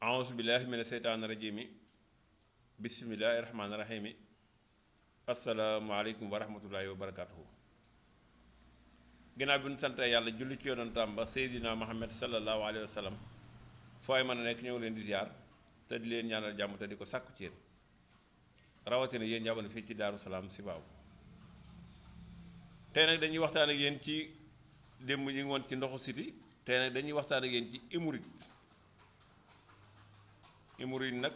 auzu billahi mina seytaani rajimi bismillahi rahmaani rahimi asalaamualeykum wa rahmatullahi wa barakatuhu ginnaaw bi ñu sante yàlla julli ci yonantam ba seydina muhammad sallallahu alayhi wa sallam foo ay mën a nekk ñëw leen di ziar te di leen ñaanal jàmm te di ko sàkku ci yéen rawatina yéen jàmm fii ci Daaru Salaam si baaw tey nag dañuy waxtaan ak yéen ci démb ñu ngi woon ci ndoxu siti tey nag dañuy waxtaan ak yéen ci hémorroïde nag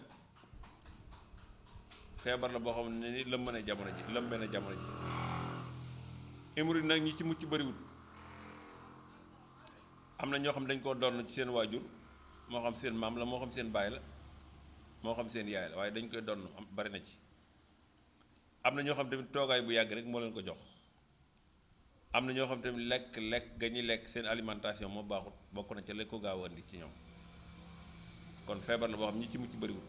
feebar la boo xam ne ni lëmb na jamono ji lëmbe na jamono ji hémorroïde nag ñi ci mucc bëriwul am na ñoo xam dañ koo doon ci seen waajur moo xam seen maam la moo xam seen baay la moo xam seen yaay la waaye dañ koy doon am bari na ci am na ñoo xam tamit toogaay bu yàgg rek moo leen ko jox am na ñoo xam tamit lekk ga ñuy lekk seen alimentation moo baaxut bokk na ca lekk ko gaaw andi ci ñoom kon feebar la boo xam ñi ci mucc bëriwul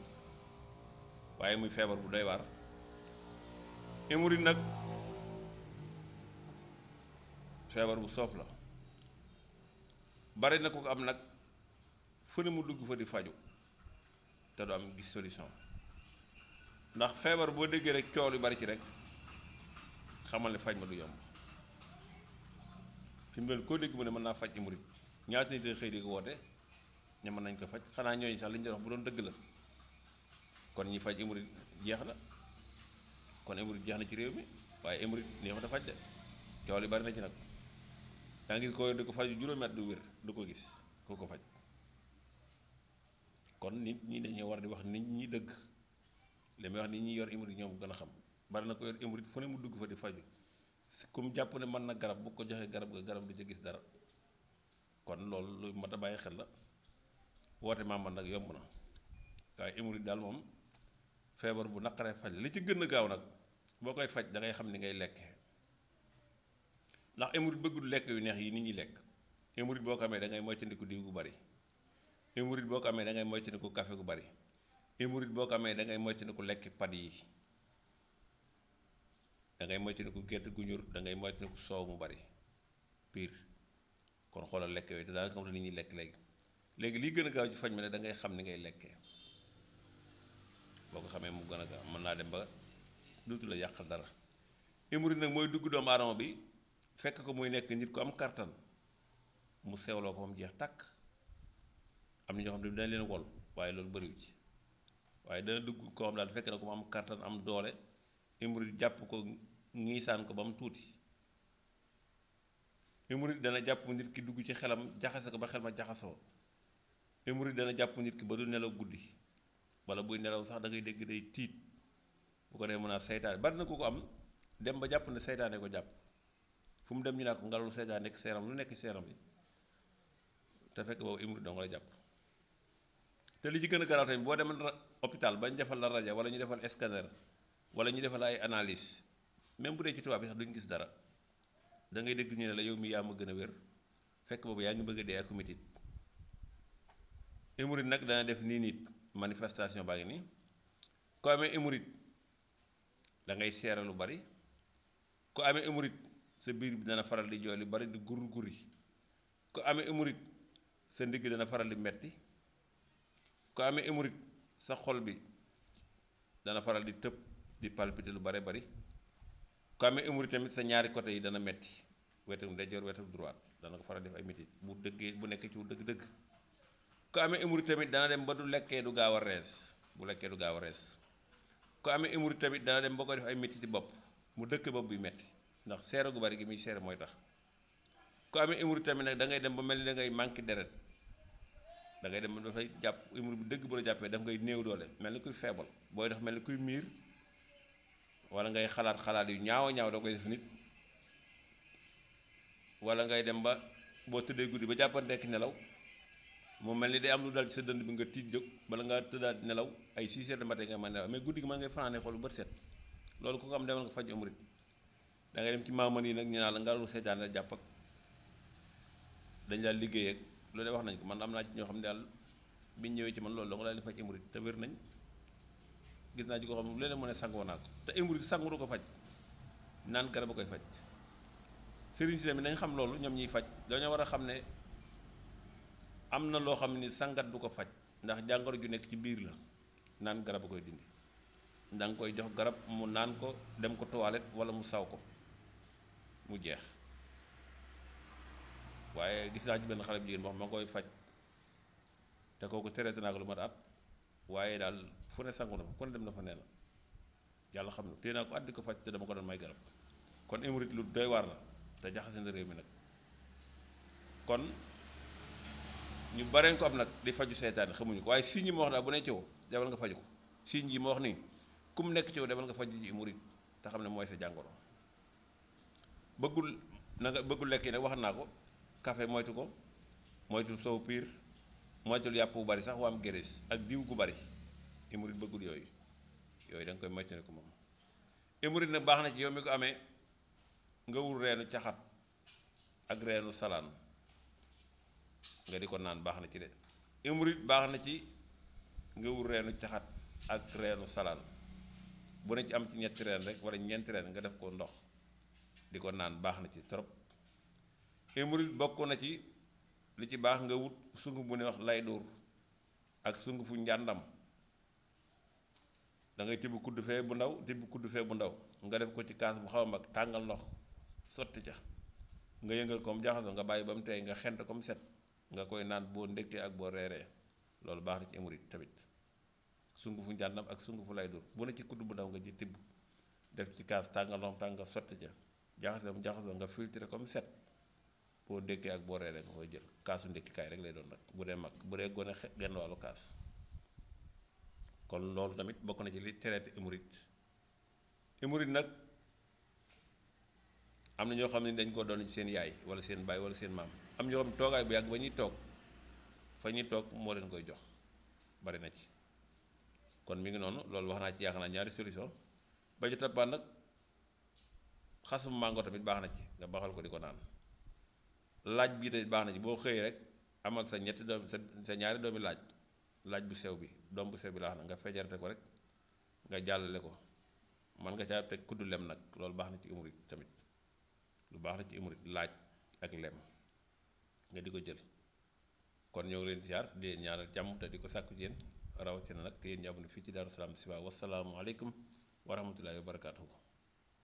waaye muy feebar bu doy waar hémorroïde nag feebar bu soof la bari na ko am nag fu ne mu dugg fa di faju te du am gis solution ndax feebar boo déggee rek coow lu bari ci rek xamal ne faj ma du yomb fi mu ne koo dégg mu ne mën naa faj hémorroïde ñaata nit xëy di ko woote ñe mën nañ ko faj xanaa ñooñu sax li ñu doon wax bu doon dëgg la kon ñi faj hémorroïde jeex na kon hémorroïde jeex na ci réew mi waaye hémorroïde neexut a faj de coow li bari na ci nag daa ngi gis ko di ko faj juróomi at du wér du ko gis ku ko faj kon nit ñi dañoo war di wax nit ñi dëgg li may wax nit ñi yor hémorroïde ñoom gën a xam bari na ko yor hémorroïde fu ne mu dugg fa di faju comme jàpp ne mën na garab bu ko joxee garab du ca gis dara kon loolu lu mat a bàyyi xel la woote maam nag yomb na waaye hémorroïde daal moom feebar bu naqaree faj li ci gën a gaaw nag boo koy faj da ngay xam ni ngay lekke ndax hémorroïde bëggul lekk yu neex yi nit ñi lekk hémorroïde boo ko amee da ngay moytandiku diw gu bari hémorroïde boo ko amee da ngay moytandiku café gu bari hémorroïde boo ko amee da ngay moytandiku lekk pat yi da ngay moytandiku gerte gu ñur da ngay moytandiku soow mu bari pire kon xoolal lekk yooyu te daanaka xam nit ñi lekk léegi lii gën a gaaw ci faj mi ne da ngay xam ni ngay lekkee boo ko xamee mu gën a gaaw mën naa dem ba dootu la yàqal dara hémorroïde nag mooy dugg doomu aadama bi fekk ko muy nekk nit ku am kartan mu sewloo ko fa mu jeex tàkk am na ñoo xam ne dañ leen wol waaye loolu bëriwu ci waaye dana dugg koo xam daal fekk na ko mu am kartan am doole hémorroïde jàpp ko ngiisaan ko ba mu tuuti hémorroïde dana jàpp nit ki dugg ci xelam jaxase ko ba xel ma jaxasoo hémorroïde dana jàpp nit ki ba du nelaw guddi wala buy nelaw sax da ngay dégg day tiit bu ko dee mën a seytaane bari na ku ko am dem ba jàpp ne seytaane ko jàpp fu mu dem ñu naa ko ngelaw seytaane nekk seeram lu nekk seeram bi te fekk boobu hémorroïde dong la jàpp te li ci gën a garaaw tamit boo demoon hôpital bañ defal la rajo wala ñu defal scanner wala ñu defal ay analyse même bu dee ci tubaab bi sax duñ gis dara da ngay dégg ñu ne la yow mi yaa ma gën a wér fekk boobu yaa ngi bëgg a dee ak metit hémorroïde nag dana def nii nit manifestation baa ngi nii ku amee hémorroïde da ngay seere lu bari ku amee hémorroïde sa biir bi dana faral di jooy lu bari di guri ku amee hémorroïde sa ndigg dana faral di metti ku amee hémorroïde sa xol bi dana faral di tëb di palpiter lu bare bari ku amee hémorroïde tamit sa ñaari côté yi dana metti wetu ndeyjoor wetu droite dana ko faral def ay metit bu dëggee bu nekk ci dëgg-dëgg ku amee hémorroïde tamit dana dem ba du lekkee du gaaw a rees bu lekkee du gaaw a rees ku amee hémorroïde tamit dana dem ba koy def ay métti ci bopp mu dëkk bopp bi metti ndax seere gu bari gi muy seere mooy tax ku amee hémorroïde tamit nag da ngay dem ba mel ni da ngay manqué deret da ngay dem ba dafay jàpp hémorroïde bu dëgg bu la jàppee daf ngay néew doole mel ni kuy feebal booy def mel ni kuy miir wala ngay xalaat yu ñaaw a ñaaw da koy def nit wala ngay dem ba boo tëddee guddi ba jàppanteek nelaw mu mel ni day am lu dal ci sa dënd bi nga tiit jóg bala ngaa tëddaat nelaw ay 6 heures de matin nga mën nelaw mais guddi gi mën ngay fanaane xool bu bët set loolu ku ko am demal nga faj hémorroïde da ngay dem ci maaman yi nag ñu naa la ngelaw seetaan la jàpp ak dañ daal liggéey ak loolu wax nañ ko man am naa ci ñoo xam ne daal biñ ñëwee ci man loolu dong laa leen faj hémorroïde te wér nañ gis naa ci koo xam ne léeg-léeg mu ne sangoo naa ko te hémorroïde sangu du ko faj naan garab a koy faj sëriñ si tamit nañ xam loolu ñoom ñuy faj dañoo war a xam ne am na loo xam ni sangat du ko faj ndax jàngoro ju nekk ci biir la naan garab a koy dindi da nga koy jox garab mu naan ko dem ko toilette wala mu saw ko mu jeex waaye gis naa ci benn xale bu jigéen boo xam ma koy faj te kooku traité naa ko lu mat at waaye daal fu ne sangu na fa fu ne dem na fa nee na yàlla xam na téye naa ko at di ko faj te dama ko doon may garab kon hémorroïde lu doy waar la te jaxase na réew mi nag kon ñu bareen ko am nag di faju seytaane xamuñu ko waaye signes yi ma wax daal bu ne ci yow demal nga faju ko signes yi ma wax nii ku mu nekk ci yow demal nga faju ji hémorroïde te xam ne mooy sa jàngoro bëggul na nga bëggul lekk yi nag wax naa ko café moytu ko moytul soow piir moytul yàpp bu bari sax waa am gérees ak diw gu bari hémorroïde bëggul yooyu yooyu da nga koy moytu ne ko moom hémorroïde nag baax na ci yow mi ko amee nga wut reenu caxat ak reenu salaan nga di ko naan baax na ci de hémorroïde baax na ci nga wut reenu caxat ak reenu salaan bu ne ci am ci ñetti reen rek wala ñeenti reen nga def ko ndox di ko naan baax na ci trop hémorroïde bokk na ci li ci baax nga wut sunguf bu ne wax lay dóor ak sungufu njàndam da ngay tibb kudd fee bu ndaw tibb kudd fee bu ndaw nga def ko ci kaas bu xaw a mag tàngal ndox sotti ca nga yëngal ko mu jaxasoo nga bàyyi ba mu tey nga xent ko mu set nga koy naan boo ndékkee ak boo reeree loolu baax na ci hémorroïde tamit sungufu njàndam ak sungufu lay dóor bu ne ci kudd bu ndaw nga ji tibb def ci kaas tàngal ndox tàng nga sotti ca jaxasoo mu jaxasoo nga filtré ko mu set boo ndékkee ak boo reeree nga koy jël kaasu ndékkikaay rek lay doon nag bu dee mag bu dee gone genn wàllu kaas kon loolu tamit bokk na ci li traité hémorroïde hémorroïde nag am na ñoo xam ne dañ ko doon ci seen yaay wala seen baay wala seen maam am ñoo xam ne toogaay bu yàgg ba ñuy toog fa ñuy toog moo leen koy jox bari na ci kon mi ngi noonu loolu wax naa ci yaakaar naa ñaari solution ba ci toppaat nag xasum màngo tamit baax na ci nga baxal ko di ko naan laaj bii tamit baax na ci boo xëyee rek amal sa ñetti doom sa ñaari doomi laaj bu sew bi doom bu sew bi laax na nga fejarte ko rek nga jàllale ko man nga caa teg kuddu lem nag loolu baax na ci hémorroïde tamit lu baax la ci hémorroïde laaj ak lem nga di ko jël kon ñoo ngi leen ziar di leen ñaanal jàmm te di ko sàkku ci yéen rawatina nag yéen ñi abonné fii ci Darou Salam Chifa wasalaamu aleykum wa rahmatullahi wa barakaatuhu